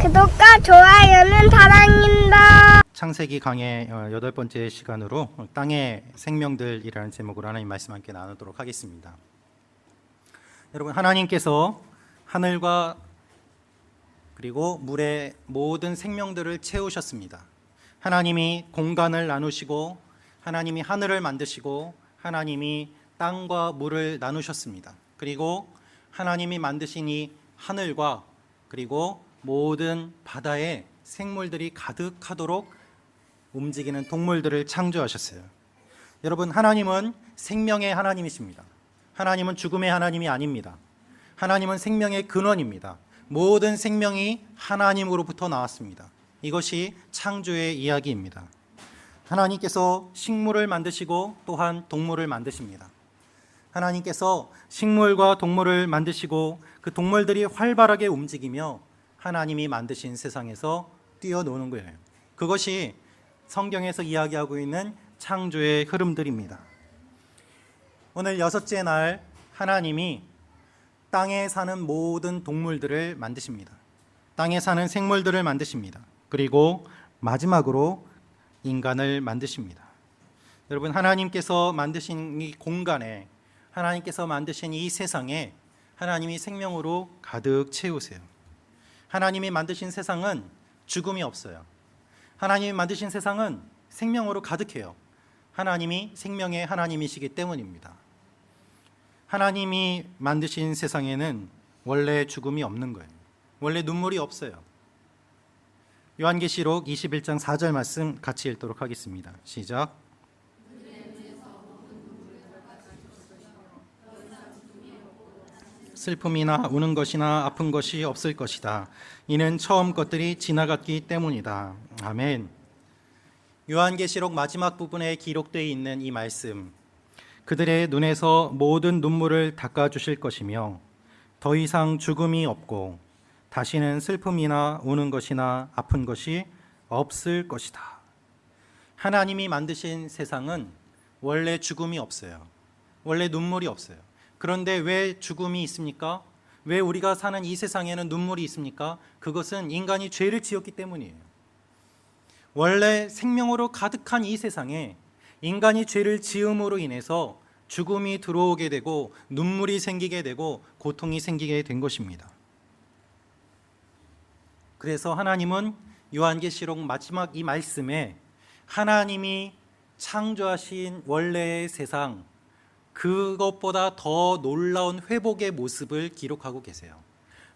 구독과 좋아요는 사랑입니다. 창세기 강의 8번째 시간으로 땅의 생명들이라는 제목으로 하나님 말씀 함께 나누도록 하겠습니다. 여러분, 하나님께서 하늘과 그리고 물의 모든 생명들을 채우셨습니다. 하나님이 공간을 나누시고 하나님이 하늘을 만드시고 하나님이 땅과 물을 나누셨습니다. 그리고 하나님이 만드신 이 하늘과 그리고 모든 바다에 생물들이 가득하도록 움직이는 동물들을 창조하셨어요. 여러분, 하나님은 생명의 하나님이십니다. 하나님은 죽음의 하나님이 아닙니다. 하나님은 생명의 근원입니다. 모든 생명이 하나님으로부터 나왔습니다. 이것이 창조의 이야기입니다. 하나님께서 식물을 만드시고 또한 동물을 만드십니다. 하나님께서 식물과 동물을 만드시고 그 동물들이 활발하게 움직이며 하나님이 만드신 세상에서 뛰어노는 거예요. 그것이 성경에서 이야기하고 있는 창조의 흐름들입니다. 오늘 6째 날 하나님이 땅에 사는 모든 동물들을 만드십니다. 땅에 사는 생물들을 만드십니다. 그리고 마지막으로 인간을 만드십니다. 여러분, 하나님께서 만드신 이 공간에, 하나님께서 만드신 이 세상에 하나님이 생명으로 가득 채우세요. 하나님이 만드신 세상은 죽음이 없어요. 하나님이 만드신 세상은 생명으로 가득해요. 하나님이 생명의 하나님이시기 때문입니다. 하나님이 만드신 세상에는 원래 죽음이 없는 거예요. 원래 눈물이 없어요. 요한계시록 21장 4절 말씀 같이 읽도록 하겠습니다. 시작. 슬픔이나 우는 것이나 아픈 것이 없을 것이다. 이는 처음 것들이 지나갔기 때문이다. 아멘. 요한계시록 마지막 부분에 기록되어 있는 이 말씀, 그들의 눈에서 모든 눈물을 닦아주실 것이며 더 이상 죽음이 없고 다시는 슬픔이나 우는 것이나 아픈 것이 없을 것이다. 하나님이 만드신 세상은 원래 죽음이 없어요. 원래 눈물이 없어요. 그런데 왜 죽음이 있습니까? 왜 우리가 사는 이 세상에는 눈물이 있습니까? 그것은 인간이 죄를 지었기 때문이에요. 원래 생명으로 가득한 이 세상에 인간이 죄를 지음으로 인해서 죽음이 들어오게 되고 눈물이 생기게 되고 고통이 생기게 된 것입니다. 그래서 하나님은 요한계시록 마지막 이 말씀에 하나님이 창조하신 원래의 세상, 그것보다 더 놀라운 회복의 모습을 기록하고 계세요.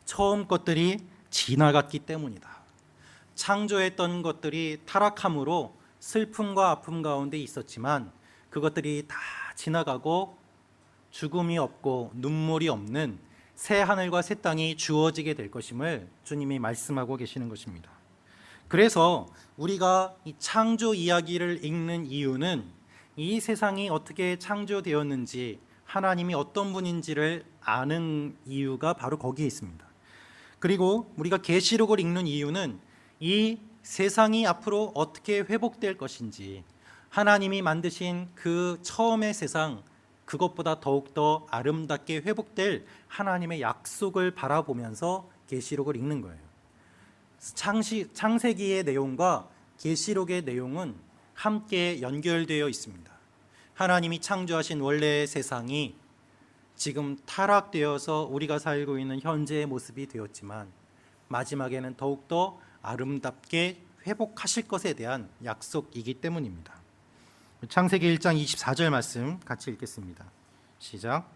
처음 것들이 지나갔기 때문이다. 창조했던 것들이 타락함으로 슬픔과 아픔 가운데 있었지만 그것들이 다 지나가고 죽음이 없고 눈물이 없는 새 하늘과 새 땅이 주어지게 될 것임을 주님이 말씀하고 계시는 것입니다. 그래서 우리가 이 창조 이야기를 읽는 이유는 이 세상이 어떻게 창조되었는지, 하나님이 어떤 분인지를 아는 이유가 바로 거기에 있습니다. 그리고 우리가 계시록을 읽는 이유는 이 세상이 앞으로 어떻게 회복될 것인지, 하나님이 만드신 그 처음의 세상, 그것보다 더욱더 아름답게 회복될 하나님의 약속을 바라보면서 계시록을 읽는 거예요. 창세기의 내용과 계시록의 내용은 함께 연결되어 있습니다. 하나님이 창조하신 원래의 세상이 지금 타락되어서 우리가 살고 있는 현재의 모습이 되었지만 마지막에는 더욱더 아름답게 회복하실 것에 대한 약속이기 때문입니다. 창세기 1장 24절 말씀 같이 읽겠습니다. 시작.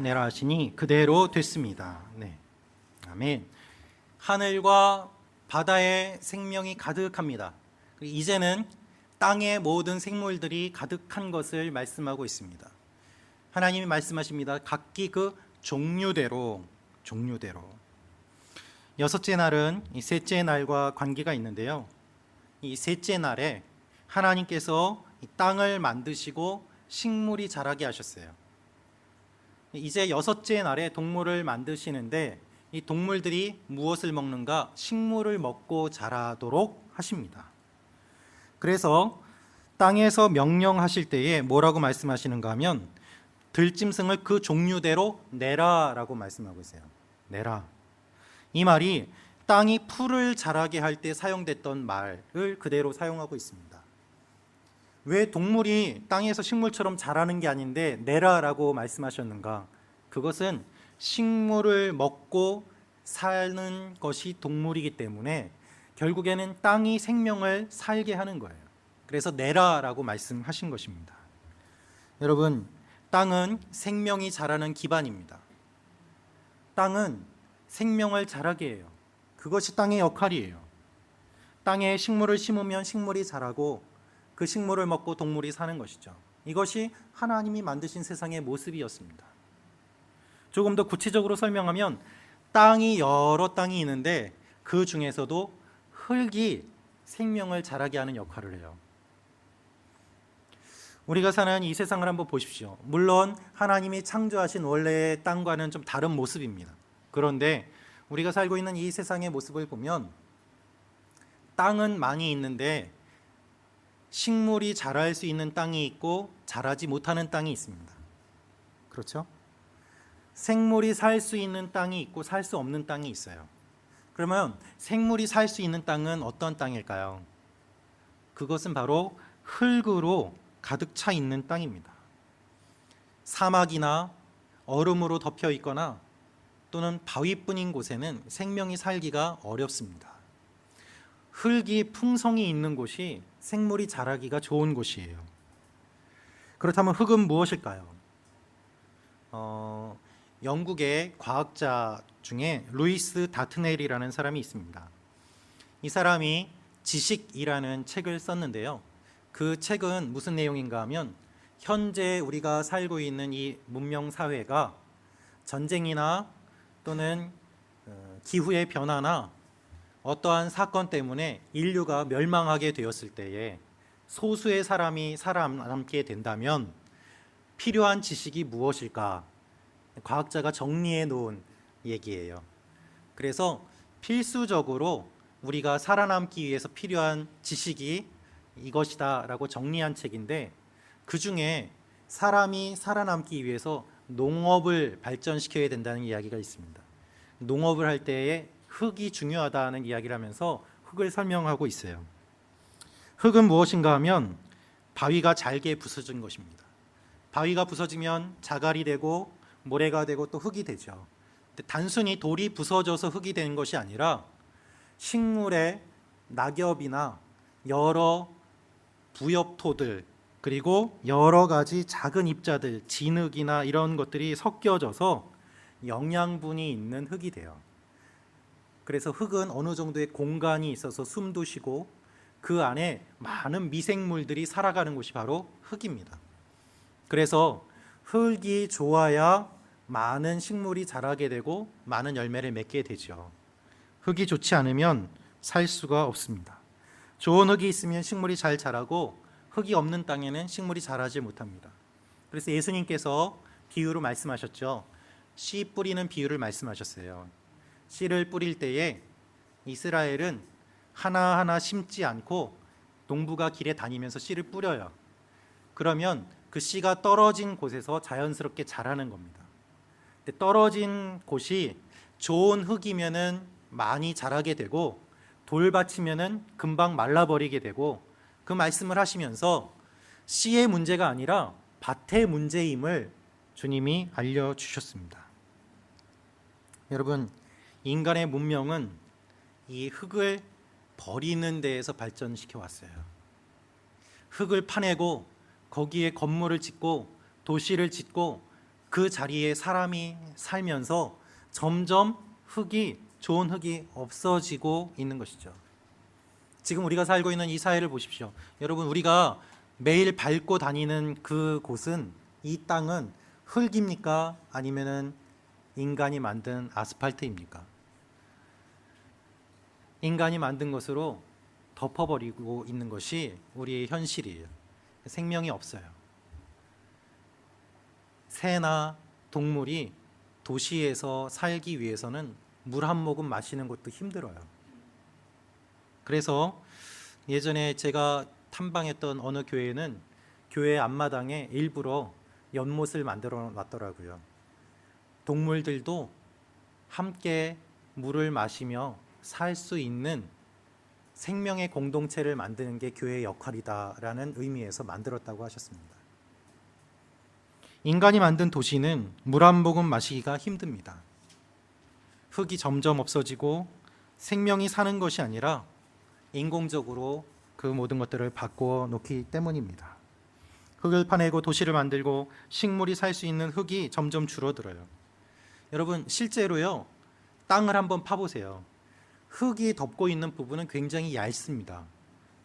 내라 하시니 그대로 됐습니다. 네. 아멘. 하늘과 바다에 생명이 가득합니다. 이제는 땅의 모든 생물들이 가득한 것을 말씀하고 있습니다. 하나님이 말씀하십니다. 각기 그 종류대로. 6째 날은 이 셋째 날과 관계가 있는데요. 이 셋째 날에 하나님께서 이 땅을 만드시고 식물이 자라게 하셨어요. 이제 6째 날에 동물을 만드시는데 이 동물들이 무엇을 먹는가? 식물을 먹고 자라도록 하십니다. 그래서 땅에서 명령하실 때에 뭐라고 말씀하시는가 하면 들짐승을 그 종류대로 내라라고 말씀하고 있어요. 내라. 이 말이 땅이 풀을 자라게 할 때 사용됐던 말을 그대로 사용하고 있습니다. 왜 동물이 땅에서 식물처럼 자라는 게 아닌데 내라라고 말씀하셨는가? 그것은 식물을 먹고 사는 것이 동물이기 때문에 결국에는 땅이 생명을 살게 하는 거예요. 그래서 내라라고 말씀하신 것입니다. 여러분, 땅은 생명이 자라는 기반입니다. 땅은 생명을 자라게 해요. 그것이 땅의 역할이에요. 땅에 식물을 심으면 식물이 자라고 그 식물을 먹고 동물이 사는 것이죠. 이것이 하나님이 만드신 세상의 모습이었습니다. 조금 더 구체적으로 설명하면 땅이 여러 땅이 있는데 그 중에서도 흙이 생명을 자라게 하는 역할을 해요. 우리가 사는 이 세상을 한번 보십시오. 물론 하나님이 창조하신 원래의 땅과는 좀 다른 모습입니다. 그런데 우리가 살고 있는 이 세상의 모습을 보면 땅은 많이 있는데 식물이 자랄 수 있는 땅이 있고 자라지 못하는 땅이 있습니다. 그렇죠? 생물이 살 수 있는 땅이 있고 살 수 없는 땅이 있어요. 그러면 생물이 살 수 있는 땅은 어떤 땅일까요? 그것은 바로 흙으로 가득 차 있는 땅입니다. 사막이나 얼음으로 덮여 있거나 또는 바위뿐인 곳에는 생명이 살기가 어렵습니다. 흙이 풍성이 있는 곳이 생물이 자라기가 좋은 곳이에요. 그렇다면 흙은 무엇일까요? 영국의 과학자 중에 루이스 다트넬이라는 사람이 있습니다. 이 사람이 지식이라는 책을 썼는데요. 그 책은 무슨 내용인가 하면 현재 우리가 살고 있는 이 문명 사회가 전쟁이나 또는 기후의 변화나 어떠한 사건 때문에 인류가 멸망하게 되었을 때에 소수의 사람이 살아남게 된다면 필요한 지식이 무엇일까? 과학자가 정리해 놓은 얘기예요. 그래서 필수적으로 우리가 살아남기 위해서 필요한 지식이 이것이다 라고 정리한 책인데, 그 중에 사람이 살아남기 위해서 농업을 발전시켜야 된다는 이야기가 있습니다. 농업을 할 때에 흙이 중요하다는 이야기를 하면서 흙을 설명하고 있어요. 흙은 무엇인가 하면 바위가 잘게 부서진 것입니다. 바위가 부서지면 자갈이 되고 모래가 되고 또 흙이 되죠. 근데 단순히 돌이 부서져서 흙이 되는 것이 아니라 식물의 낙엽이나 여러 부엽토들 그리고 여러 가지 작은 입자들, 진흙이나 이런 것들이 섞여져서 영양분이 있는 흙이 돼요. 그래서 흙은 어느 정도의 공간이 있어서 숨도 쉬고 그 안에 많은 미생물들이 살아가는 곳이 바로 흙입니다. 그래서 흙이 좋아야 많은 식물이 자라게 되고 많은 열매를 맺게 되죠. 흙이 좋지 않으면 살 수가 없습니다. 좋은 흙이 있으면 식물이 잘 자라고 흙이 없는 땅에는 식물이 자라지 못합니다. 그래서 예수님께서 비유로 말씀하셨죠. 씨 뿌리는 비유를 말씀하셨어요. 씨를 뿌릴 때에 이스라엘은 하나하나 심지 않고 농부가 길에 다니면서 씨를 뿌려요. 그러면 그 씨가 떨어진 곳에서 자연스럽게 자라는 겁니다. 근데 떨어진 곳이 좋은 흙이면은 많이 자라게 되고 돌밭이면은 금방 말라버리게 되고, 그 말씀을 하시면서 씨의 문제가 아니라 밭의 문제임을 주님이 알려주셨습니다. 여러분, 인간의 문명은 이 흙을 버리는 데에서 발전시켜 왔어요. 흙을 파내고 거기에 건물을 짓고 도시를 짓고 그 자리에 사람이 살면서 점점 좋은 흙이 없어지고 있는 것이죠. 지금 우리가 살고 있는 이 사회를 보십시오. 여러분, 우리가 매일 밟고 다니는 그곳은, 이 땅은 흙입니까? 아니면은 인간이 만든 아스팔트입니까? 인간이 만든 것으로 덮어버리고 있는 것이 우리의 현실이에요. 생명이 없어요. 새나 동물이 도시에서 살기 위해서는 물 한 모금 마시는 것도 힘들어요. 그래서 예전에 제가 탐방했던 어느 교회는 교회 앞마당에 일부러 연못을 만들어 놨더라고요. 동물들도 함께 물을 마시며 살 수 있는 생명의 공동체를 만드는 게 교회의 역할이다라는 의미에서 만들었다고 하셨습니다. 인간이 만든 도시는 물 한 모금 마시기가 힘듭니다. 흙이 점점 없어지고 생명이 사는 것이 아니라 인공적으로 그 모든 것들을 바꾸어 놓기 때문입니다. 흙을 파내고 도시를 만들고 식물이 살 수 있는 흙이 점점 줄어들어요. 여러분, 실제로요, 땅을 한번 파보세요. 흙이 덮고 있는 부분은 굉장히 얇습니다.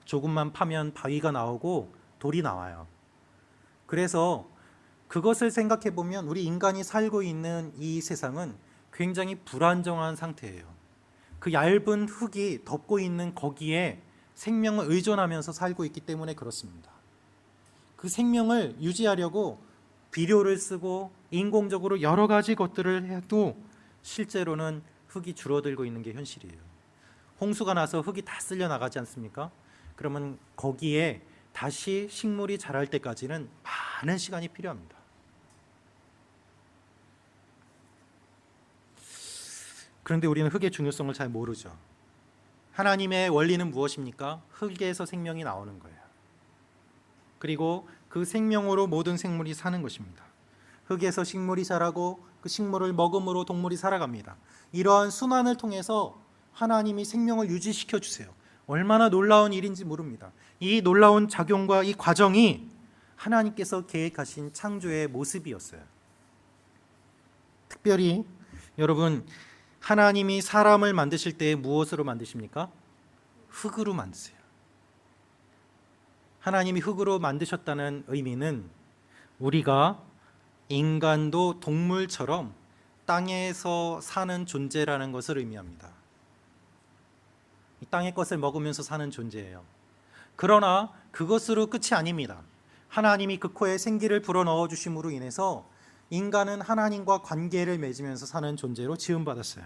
조금만 파면 바위가 나오고 돌이 나와요. 그래서 그것을 생각해 보면 우리 인간이 살고 있는 이 세상은 굉장히 불안정한 상태예요. 그 얇은 흙이 덮고 있는 거기에 생명을 의존하면서 살고 있기 때문에 그렇습니다. 그 생명을 유지하려고 비료를 쓰고 인공적으로 여러 가지 것들을 해도 실제로는 흙이 줄어들고 있는 게 현실이에요. 홍수가 나서 흙이 다 쓸려 나가지 않습니까? 그러면 거기에 다시 식물이 자랄 때까지는 많은 시간이 필요합니다. 그런데 우리는 흙의 중요성을 잘 모르죠. 하나님의 원리는 무엇입니까? 흙에서 생명이 나오는 거예요. 그리고 그 생명으로 모든 생물이 사는 것입니다. 흙에서 식물이 자라고 그 식물을 먹음으로 동물이 살아갑니다. 이러한 순환을 통해서 하나님이 생명을 유지시켜 주세요. 얼마나 놀라운 일인지 모릅니다. 이 놀라운 작용과 이 과정이 하나님께서 계획하신 창조의 모습이었어요. 특별히 여러분, 하나님이 사람을 만드실 때 무엇으로 만드십니까? 흙으로 만드세요. 하나님이 흙으로 만드셨다는 의미는 우리가 인간도 동물처럼 땅에서 사는 존재라는 것을 의미합니다. 이 땅의 것을 먹으면서 사는 존재예요. 그러나 그것으로 끝이 아닙니다. 하나님이 그 코에 생기를 불어넣어 주심으로 인해서 인간은 하나님과 관계를 맺으면서 사는 존재로 지음받았어요.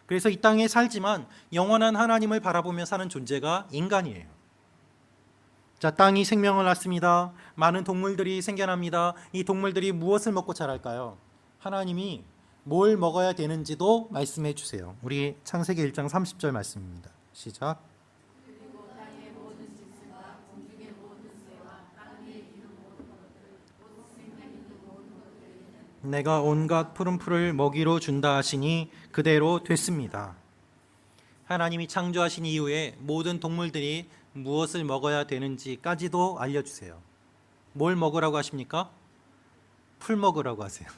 그래서 이 땅에 살지만 영원한 하나님을 바라보며 사는 존재가 인간이에요. 자, 땅이 생명을 낳습니다. 많은 동물들이 생겨납니다. 이 동물들이 무엇을 먹고 자랄까요? 하나님이 뭘 먹어야 되는지도 말씀해 주세요. 우리 창세기 1장 30절 말씀입니다. 시작. 내가 온갖 푸른 풀을 먹이로 준다 하시니 그대로 됐습니다. 하나님이 창조하신 이후에 모든 동물들이 무엇을 먹어야 되는지까지도 알려주세요. 뭘 먹으라고 하십니까? 풀 먹으라고 하세요.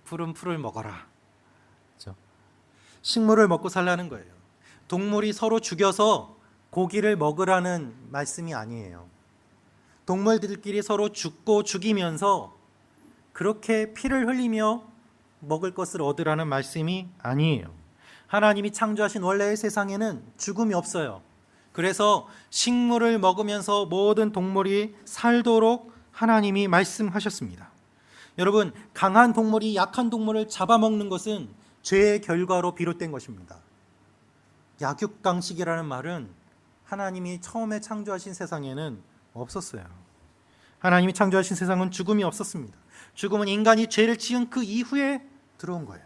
푸른 풀을 먹어라. 그렇죠? 식물을 먹고 살라는 거예요. 동물이 서로 죽여서 고기를 먹으라는 말씀이 아니에요. 동물들끼리 서로 죽고 죽이면서 그렇게 피를 흘리며 먹을 것을 얻으라는 말씀이 아니에요. 하나님이 창조하신 원래의 세상에는 죽음이 없어요. 그래서 식물을 먹으면서 모든 동물이 살도록 하나님이 말씀하셨습니다. 여러분, 강한 동물이 약한 동물을 잡아먹는 것은 죄의 결과로 비롯된 것입니다. 약육강식이라는 말은 하나님이 처음에 창조하신 세상에는 없었어요. 하나님이 창조하신 세상은 죽음이 없었습니다. 죽음은 인간이 죄를 지은 그 이후에 들어온 거예요.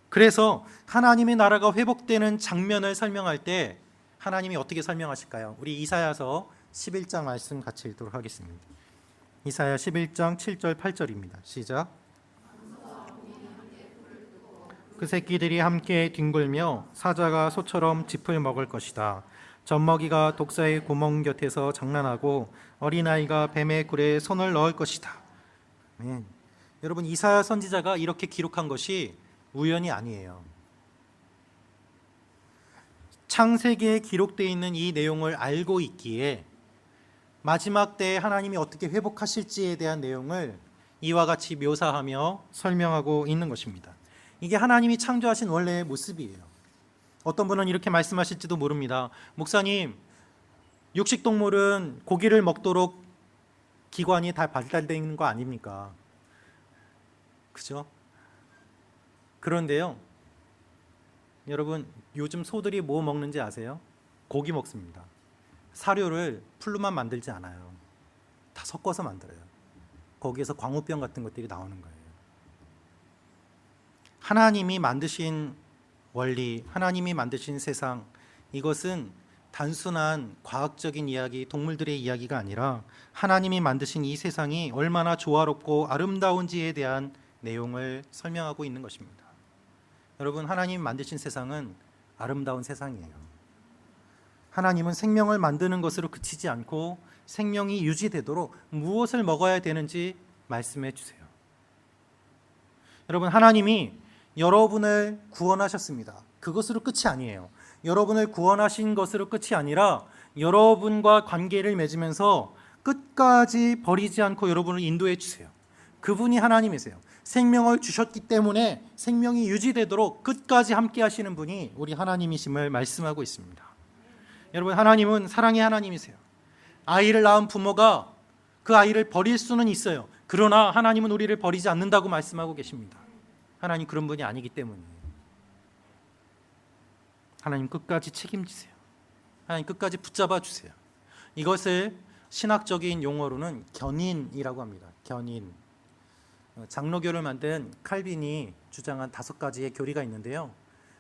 그래서 하나님의 나라가 회복되는 장면을 설명할 때 하나님이 어떻게 설명하실까요? 우리 이사야서 11장 말씀 같이 읽도록 하겠습니다. 이사야 11장 7절 8절입니다. 시작. 그 새끼들이 함께 뒹굴며 사자가 소처럼 짚을 먹을 것이다. 젖먹이가 독사의 구멍 곁에서 장난하고 어린아이가 뱀의 굴에 손을 넣을 것이다. 아멘. 여러분, 이사야 선지자가 이렇게 기록한 것이 우연이 아니에요. 창세기에 기록되어 있는 이 내용을 알고 있기에 마지막 때에 하나님이 어떻게 회복하실지에 대한 내용을 이와 같이 묘사하며 설명하고 있는 것입니다. 이게 하나님이 창조하신 원래의 모습이에요. 어떤 분은 이렇게 말씀하실지도 모릅니다. 목사님, 육식동물은 고기를 먹도록 기관이 다 발달되어 있는 거 아닙니까? 그죠? 그런데요, 여러분, 요즘 소들이 뭐 먹는지 아세요? 고기 먹습니다. 사료를 풀로만 만들지 않아요. 다 섞어서 만들어요. 거기에서 광우병 같은 것들이 나오는 거예요. 하나님이 만드신 원리, 하나님이 만드신 세상, 이것은 단순한 과학적인 이야기, 동물들의 이야기가 아니라 하나님이 만드신 이 세상이 얼마나 조화롭고 아름다운지에 대한 내용을 설명하고 있는 것입니다. 여러분, 하나님이 만드신 세상은 아름다운 세상이에요. 하나님은 생명을 만드는 것으로 그치지 않고 생명이 유지되도록 무엇을 먹어야 되는지 말씀해 주세요. 여러분, 하나님이 여러분을 구원하셨습니다. 그것으로 끝이 아니에요. 여러분을 구원하신 것으로 끝이 아니라 여러분과 관계를 맺으면서 끝까지 버리지 않고 여러분을 인도해 주세요. 그분이 하나님이세요. 생명을 주셨기 때문에 생명이 유지되도록 끝까지 함께 하시는 분이 우리 하나님이심을 말씀하고 있습니다. 여러분, 하나님은 사랑의 하나님이세요. 아이를 낳은 부모가 그 아이를 버릴 수는 있어요. 그러나 하나님은 우리를 버리지 않는다고 말씀하고 계십니다. 하나님 그런 분이 아니기 때문이에요. 하나님 끝까지 책임지세요. 하나님 끝까지 붙잡아 주세요. 이것을 신학적인 용어로는 견인이라고 합니다. 견인. 장로교를 만든 칼빈이 주장한 5가지의 교리가 있는데요.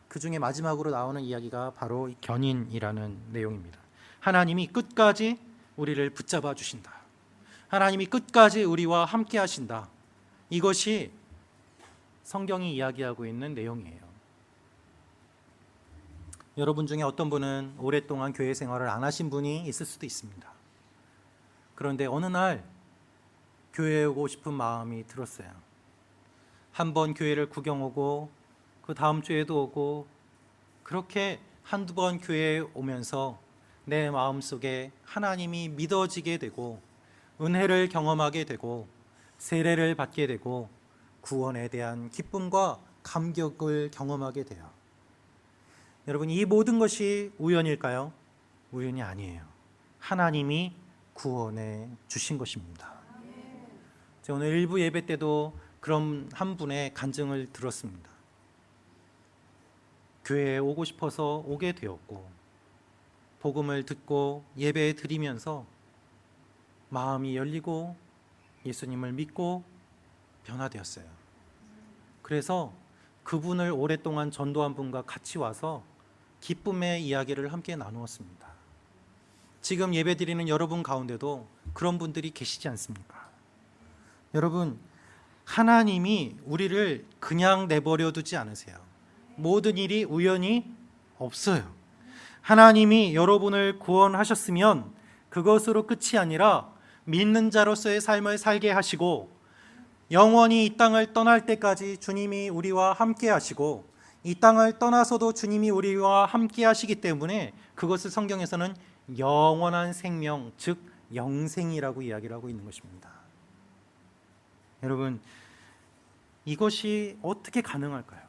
그 중에 마지막으로 나오는 이야기가 바로 이 견인이라는 내용입니다. 하나님이 끝까지 우리를 붙잡아 주신다. 하나님이 끝까지 우리와 함께 하신다. 이것이 성경이 이야기하고 있는 내용이에요. 여러분 중에 어떤 분은 오랫동안 교회 생활을 안 하신 분이 있을 수도 있습니다. 그런데 어느 날 교회에 오고 싶은 마음이 들었어요. 한번 교회를 구경 오고 그 다음 주에도 오고 그렇게 한두 번 교회에 오면서 내 마음속에 하나님이 믿어지게 되고 은혜를 경험하게 되고 세례를 받게 되고 구원에 대한 기쁨과 감격을 경험하게 돼요. 여러분, 이 모든 것이 우연일까요? 우연이 아니에요. 하나님이 구원해 주신 것입니다. 제가 오늘 일부 예배 때도 그런 한 분의 간증을 들었습니다. 교회에 오고 싶어서 오게 되었고 복음을 듣고 예배 드리면서 마음이 열리고 예수님을 믿고 변화되었어요. 그래서 그분을 오랫동안 전도한 분과 같이 와서 기쁨의 이야기를 함께 나누었습니다. 지금 예배드리는 여러분 가운데도 그런 분들이 계시지 않습니까? 여러분, 하나님이 우리를 그냥 내버려 두지 않으세요. 모든 일이 우연히 없어요. 하나님이 여러분을 구원하셨으면 그것으로 끝이 아니라 믿는 자로서의 삶을 살게 하시고 영원히 이 땅을 떠날 때까지 주님이 우리와 함께 하시고 이 땅을 떠나서도 주님이 우리와 함께 하시기 때문에 그것을 성경에서는 영원한 생명, 즉 영생이라고 이야기를 하고 있는 것입니다. 여러분, 이것이 어떻게 가능할까요?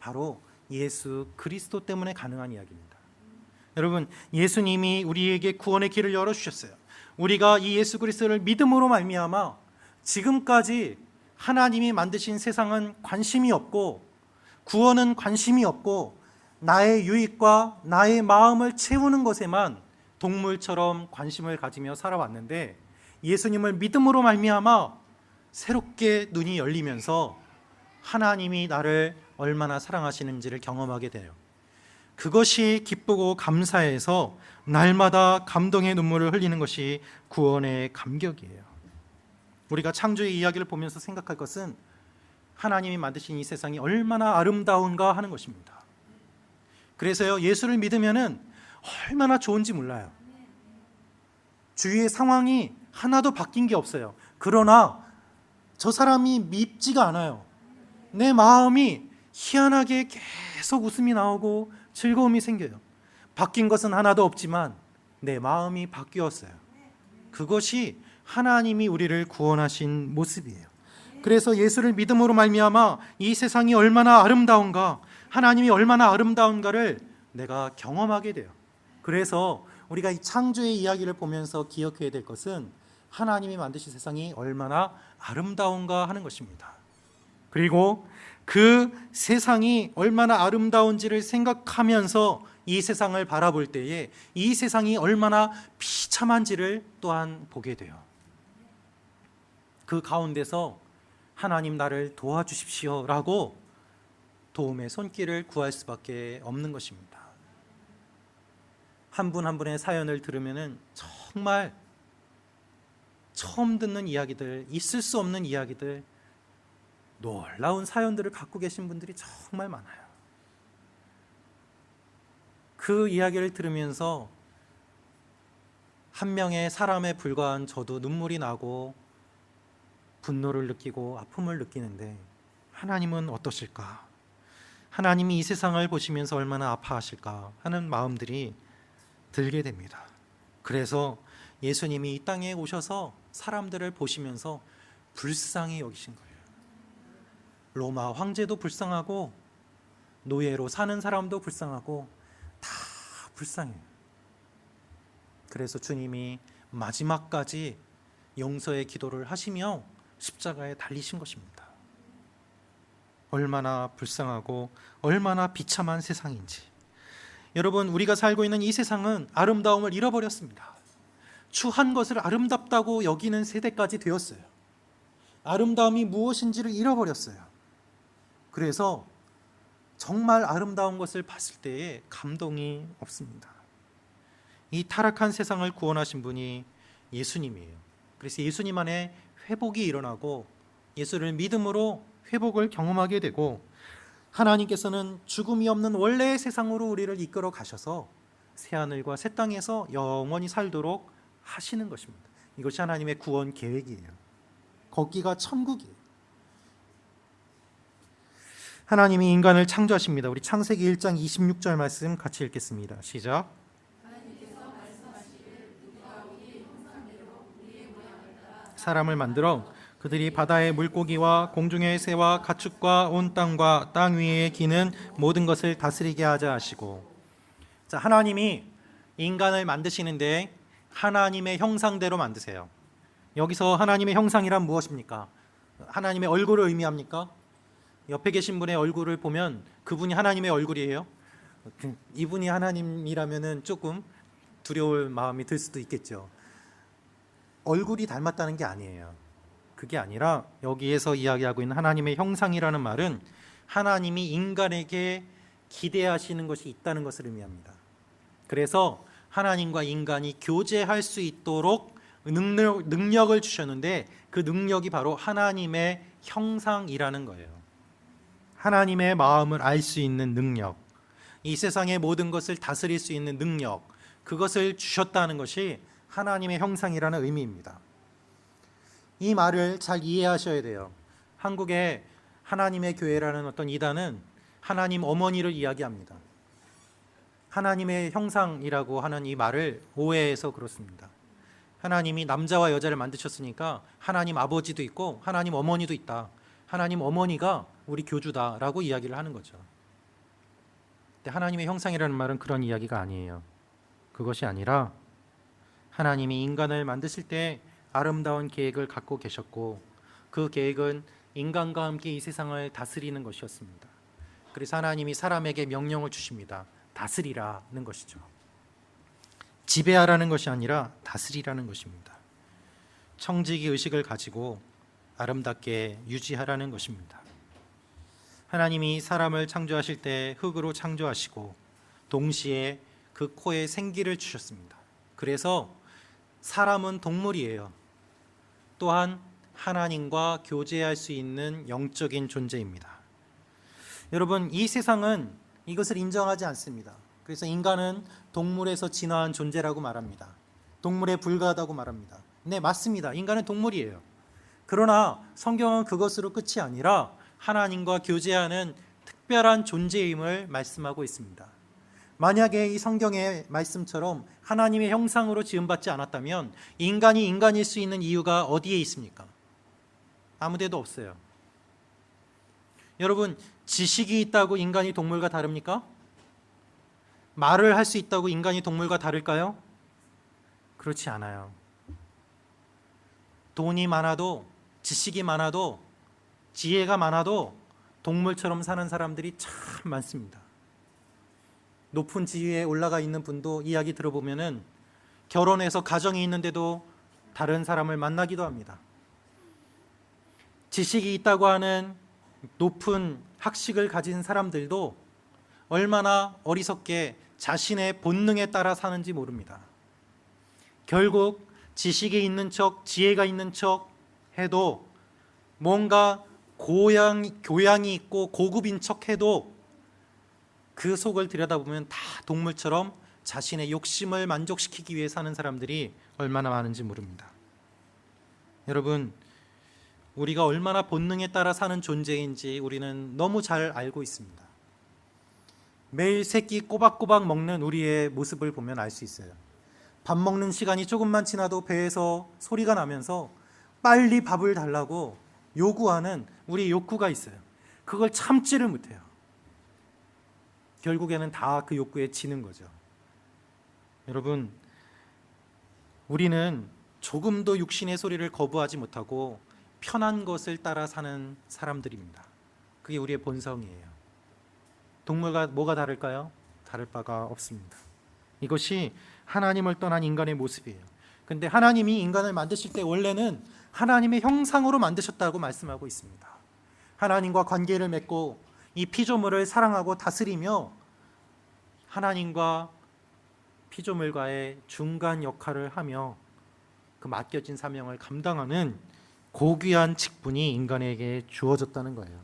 바로 예수 그리스도 때문에 가능한 이야기입니다. 여러분, 예수님이 우리에게 구원의 길을 열어주셨어요. 우리가 이 예수 그리스도를 믿음으로 말미암아 지금까지 하나님이 만드신 세상은 관심이 없고 구원은 관심이 없고 나의 유익과 나의 마음을 채우는 것에만 동물처럼 관심을 가지며 살아왔는데 예수님을 믿음으로 말미암아 새롭게 눈이 열리면서 하나님이 나를 얼마나 사랑하시는지를 경험하게 돼요. 그것이 기쁘고 감사해서 날마다 감동의 눈물을 흘리는 것이 구원의 감격이에요. 우리가 창조의 이야기를 보면서 생각할 것은 하나님이 만드신 이 세상이 얼마나 아름다운가 하는 것입니다. 그래서요, 예수를 믿으면은 얼마나 좋은지 몰라요. 주위의 상황이 하나도 바뀐 게 없어요. 그러나 저 사람이 밉지가 않아요. 내 마음이 희한하게 계속 웃음이 나오고 즐거움이 생겨요. 바뀐 것은 하나도 없지만 내 마음이 바뀌었어요. 그것이 하나님이 우리를 구원하신 모습이에요. 그래서 예수를 믿음으로 말미암아 이 세상이 얼마나 아름다운가, 하나님이 얼마나 아름다운가를 내가 경험하게 돼요. 그래서 우리가 이 창조의 이야기를 보면서 기억해야 될 것은 하나님이 만드신 세상이 얼마나 아름다운가 하는 것입니다. 그리고 그 세상이 얼마나 아름다운지를 생각하면서 이 세상을 바라볼 때에 이 세상이 얼마나 비참한지를 또한 보게 돼요. 그 가운데서 하나님 나를 도와주십시오라고 도움의 손길을 구할 수밖에 없는 것입니다. 한 분 한 분의 사연을 들으면 정말 처음 듣는 이야기들, 있을 수 없는 이야기들, 놀라운 사연들을 갖고 계신 분들이 정말 많아요. 그 이야기를 들으면서 한 명의 사람에 불과한 저도 눈물이 나고 분노를 느끼고 아픔을 느끼는데, 하나님은 어떠실까? 하나님이 이 세상을 보시면서 얼마나 아파하실까 하는 마음들이 들게 됩니다. 그래서 예수님이 이 땅에 오셔서 사람들을 보시면서 불쌍히 여기신 거예요. 로마 황제도 불쌍하고 노예로 사는 사람도 불쌍하고 다 불쌍해요. 그래서 주님이 마지막까지 용서의 기도를 하시며 십자가에 달리신 것입니다. 얼마나 불쌍하고 얼마나 비참한 세상인지. 여러분, 우리가 살고 있는 이 세상은 아름다움을 잃어버렸습니다. 추한 것을 아름답다고 여기는 세대까지 되었어요. 아름다움이 무엇인지를 잃어버렸어요. 그래서 정말 아름다운 것을 봤을 때에 감동이 없습니다. 이 타락한 세상을 구원하신 분이 예수님이에요. 그래서 예수님 안에 회복이 일어나고 예수를 믿음으로 회복을 경험하게 되고, 하나님께서는 죽음이 없는 원래의 세상으로 우리를 이끌어 가셔서 새하늘과 새 땅에서 영원히 살도록 하시는 것입니다. 이것이 하나님의 구원 계획이에요. 거기가 천국이에요. 하나님이 인간을 창조하십니다. 우리 창세기 1장 26절 말씀 같이 읽겠습니다. 시작. 사람을 만들어 그들이 바다의 물고기와 공중의 새와 가축과 온 땅과 땅 위에 기는 모든 것을 다스리게 하자 하시고. 자, 하나님이 인간을 만드시는데 하나님의 형상대로 만드세요. 여기서 하나님의 형상이란 무엇입니까? 하나님의 얼굴을 의미합니까? 옆에 계신 분의 얼굴을 보면 그분이 하나님의 얼굴이에요? 이분이 하나님이라면 조금 두려울 마음이 들 수도 있겠죠. 얼굴이 닮았다는 게 아니에요. 그게 아니라 여기에서 이야기하고 있는 하나님의 형상이라는 말은 하나님이 인간에게 기대하시는 것이 있다는 것을 의미합니다. 그래서 하나님과 인간이 교제할 수 있도록 능력을 주셨는데, 그 능력이 바로 하나님의 형상이라는 거예요. 하나님의 마음을 알 수 있는 능력, 이 세상의 모든 것을 다스릴 수 있는 능력, 그것을 주셨다는 것이 하나님의 형상이라는 의미입니다. 이 말을 잘 이해하셔야 돼요. 한국의 하나님의 교회라는 어떤 이단은 하나님 어머니를 이야기합니다. 하나님의 형상이라고 하는 이 말을 오해해서 그렇습니다. 하나님이 남자와 여자를 만드셨으니까 하나님 아버지도 있고 하나님 어머니도 있다. 하나님 어머니가 우리 교주다라고 이야기를 하는 거죠. 근데 하나님의 형상이라는 말은 그런 이야기가 아니에요. 그것이 아니라 하나님이 인간을 만드실 때 아름다운 계획을 갖고 계셨고, 그 계획은 인간과 함께 이 세상을 다스리는 것이었습니다. 그래서 하나님이 사람에게 명령을 주십니다. 다스리라는 것이죠. 지배하라는 것이 아니라 다스리라는 것입니다. 청지기 의식을 가지고 아름답게 유지하라는 것입니다. 하나님이 사람을 창조하실 때 흙으로 창조하시고 동시에 그 코에 생기를 주셨습니다. 그래서 사람은 동물이에요. 또한 하나님과 교제할 수 있는 영적인 존재입니다. 여러분, 이 세상은 이것을 인정하지 않습니다. 그래서 인간은 동물에서 진화한 존재라고 말합니다. 동물에 불과하다고 말합니다. 네, 맞습니다. 인간은 동물이에요. 그러나 성경은 그것으로 끝이 아니라 하나님과 교제하는 특별한 존재임을 말씀하고 있습니다. 만약에 이 성경의 말씀처럼 하나님의 형상으로 지음받지 않았다면 인간이 인간일 수 있는 이유가 어디에 있습니까? 아무 데도 없어요. 여러분, 지식이 있다고 인간이 동물과 다릅니까? 말을 할 수 있다고 인간이 동물과 다를까요? 그렇지 않아요. 돈이 많아도, 지식이 많아도, 지혜가 많아도 동물처럼 사는 사람들이 참 많습니다. 높은 지위에 올라가 있는 분도 이야기 들어보면은 결혼해서 가정이 있는데도 다른 사람을 만나기도 합니다. 지식이 있다고 하는 높은 학식을 가진 사람들도 얼마나 어리석게 자신의 본능에 따라 사는지 모릅니다. 결국 지식이 있는 척, 지혜가 있는 척 해도 뭔가 교양이 있고 고급인 척 해도 그 속을 들여다보면 다 동물처럼 자신의 욕심을 만족시키기 위해 사는 사람들이 얼마나 많은지 모릅니다. 여러분, 우리가 얼마나 본능에 따라 사는 존재인지 우리는 너무 잘 알고 있습니다. 매일 세 끼 꼬박꼬박 먹는 우리의 모습을 보면 알 수 있어요. 밥 먹는 시간이 조금만 지나도 배에서 소리가 나면서 빨리 밥을 달라고 요구하는 우리 욕구가 있어요. 그걸 참지를 못해요. 결국에는 다 그 욕구에 지는 거죠. 여러분, 우리는 조금도 육신의 소리를 거부하지 못하고 편한 것을 따라 사는 사람들입니다. 그게 우리의 본성이에요. 동물과 뭐가 다를까요? 다를 바가 없습니다. 이것이 하나님을 떠난 인간의 모습이에요. 근데 하나님이 인간을 만드실 때 원래는 하나님의 형상으로 만드셨다고 말씀하고 있습니다. 하나님과 관계를 맺고 이 피조물을 사랑하고 다스리며 하나님과 피조물과의 중간 역할을 하며 그 맡겨진 사명을 감당하는 고귀한 직분이 인간에게 주어졌다는 거예요.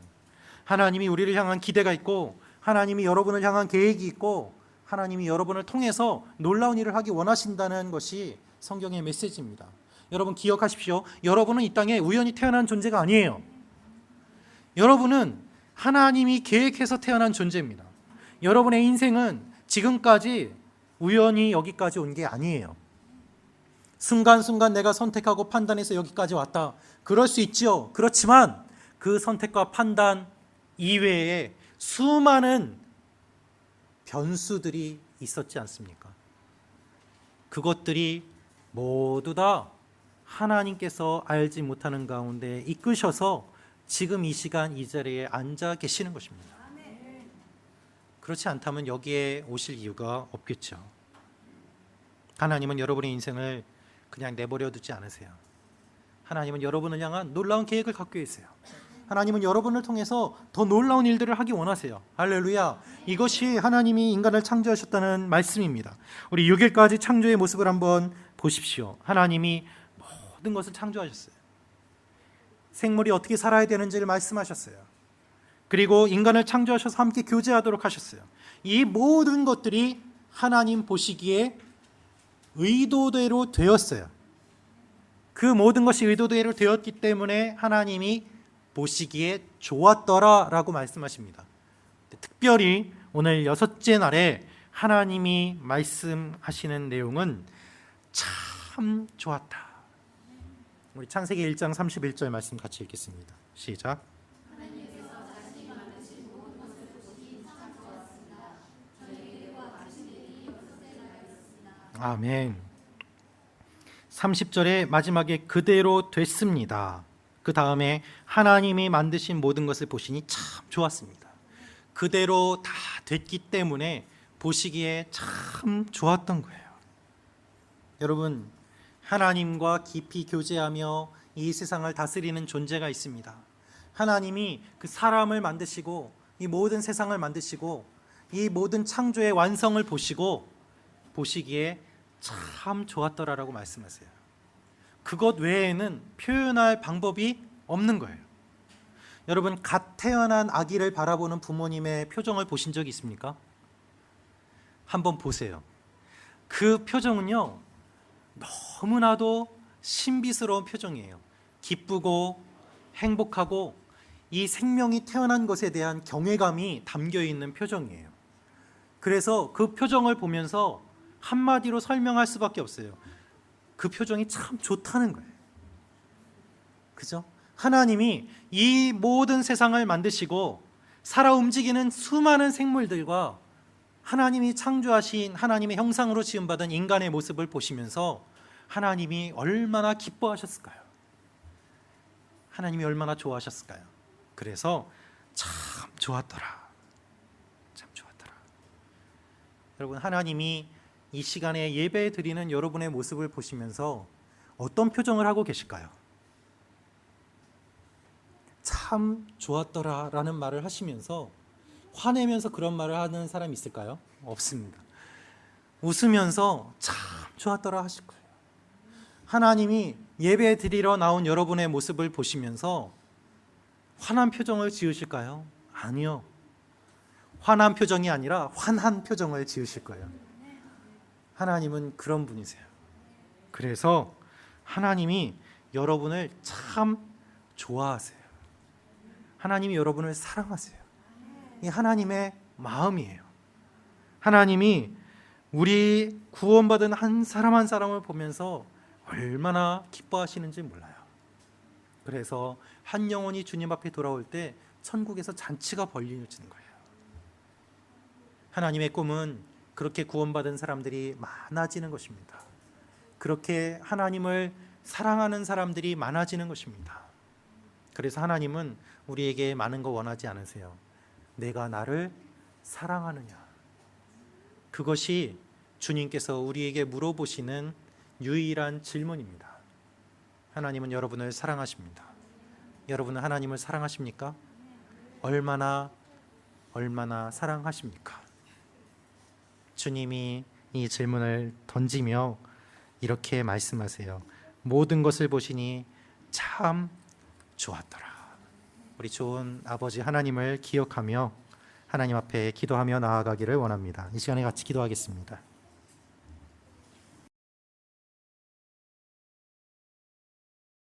하나님이 우리를 향한 기대가 있고 하나님이 여러분을 향한 계획이 있고 하나님이 여러분을 통해서 놀라운 일을 하기 원하신다는 것이 성경의 메시지입니다. 여러분 기억하십시오. 여러분은 이 땅에 우연히 태어난 존재가 아니에요. 여러분은 하나님이 계획해서 태어난 존재입니다. 여러분의 인생은 지금까지 우연히 여기까지 온 게 아니에요. 순간순간 내가 선택하고 판단해서 여기까지 왔다. 그럴 수 있지요. 그렇지만 그 선택과 판단 이외에 수많은 변수들이 있었지 않습니까? 그것들이 모두 다 하나님께서 알지 못하는 가운데 이끄셔서 지금 이 시간 이 자리에 앉아 계시는 것입니다. 그렇지 않다면 여기에 오실 이유가 없겠죠. 하나님은 여러분의 인생을 그냥 내버려 두지 않으세요. 하나님은 여러분을 향한 놀라운 계획을 갖고 계세요. 하나님은 여러분을 통해서 더 놀라운 일들을 하기 원하세요. 할렐루야. 이것이 하나님이 인간을 창조하셨다는 말씀입니다. 우리 6일까지 창조의 모습을 한번 보십시오. 하나님이 모든 것을 창조하셨어요. 생물이 어떻게 살아야 되는지를 말씀하셨어요. 그리고 인간을 창조하셔서 함께 교제하도록 하셨어요. 이 모든 것들이 하나님 보시기에 의도대로 되었어요. 그 모든 것이 의도대로 되었기 때문에 하나님이 보시기에 좋았더라라고 말씀하십니다. 특별히 오늘 6째 날에 하나님이 말씀하시는 내용은 참 좋았다. 우리 창세기 1장 31절 말씀 같이 읽겠습니다. 시작. 아멘. 30절의 마지막에 그대로 됐습니다. 그 다음에 하나님이 만드신 모든 것을 보시니 참 좋았습니다. 그대로 다 됐기 때문에 보시기에 참 좋았던 거예요. 여러분, 하나님과 깊이 교제하며 이 세상을 다스리는 존재가 있습니다. 하나님이 그 사람을 만드시고 이 모든 세상을 만드시고 이 모든 창조의 완성을 보시기에 참 좋았더라라고 말씀하세요. 그것 외에는 표현할 방법이 없는 거예요. 여러분, 갓 태어난 아기를 바라보는 부모님의 표정을 보신 적이 있습니까? 한번 보세요. 그 표정은요, 너무나도 신비스러운 표정이에요. 기쁘고 행복하고 이 생명이 태어난 것에 대한 경외감이 담겨 있는 표정이에요. 그래서 그 표정을 보면서 한마디로 설명할 수밖에 없어요. 그 표정이 참 좋다는 거예요. 그죠? 하나님이 이 모든 세상을 만드시고 살아 움직이는 수많은 생물들과 하나님이 창조하신 하나님의 형상으로 지음받은 인간의 모습을 보시면서 하나님이 얼마나 기뻐하셨을까요? 하나님이 얼마나 좋아하셨을까요? 그래서 참 좋았더라. 참 좋았더라. 여러분, 하나님이 이 시간에 예배 드리는 여러분의 모습을 보시면서 어떤 표정을 하고 계실까요? 참 좋았더라 라는 말을 하시면서 화내면서 그런 말을 하는 사람이 있을까요? 없습니다. 웃으면서 참 좋았더라 하실 거예요. 하나님이 예배 드리러 나온 여러분의 모습을 보시면서 화난 표정을 지으실까요? 아니요. 화난 표정이 아니라 환한 표정을 지으실 거예요. 하나님은 그런 분이세요. 그래서 하나님이 여러분을 참 좋아하세요. 하나님이 여러분을 사랑하세요. 이 하나님의 마음이에요. 하나님이 우리 구원받은 한 사람 한 사람을 보면서 얼마나 기뻐하시는지 몰라요. 그래서 한 영혼이 주님 앞에 돌아올 때 천국에서 잔치가 벌어지는 거예요. 하나님의 꿈은 그렇게 구원받은 사람들이 많아지는 것입니다. 그렇게 하나님을 사랑하는 사람들이 많아지는 것입니다. 그래서 하나님은 우리에게 많은 거 원하지 않으세요. 내가 나를 사랑하느냐. 그것이 주님께서 우리에게 물어보시는 유일한 질문입니다. 하나님은 여러분을 사랑하십니다. 여러분은 하나님을 사랑하십니까? 얼마나 사랑하십니까? 주님이 이 질문을 던지며 이렇게 말씀하세요. 모든 것을 보시니 참 좋았더라. 우리 좋은 아버지 하나님을 기억하며 하나님 앞에 기도하며 나아가기를 원합니다. 이 시간에 같이 기도하겠습니다.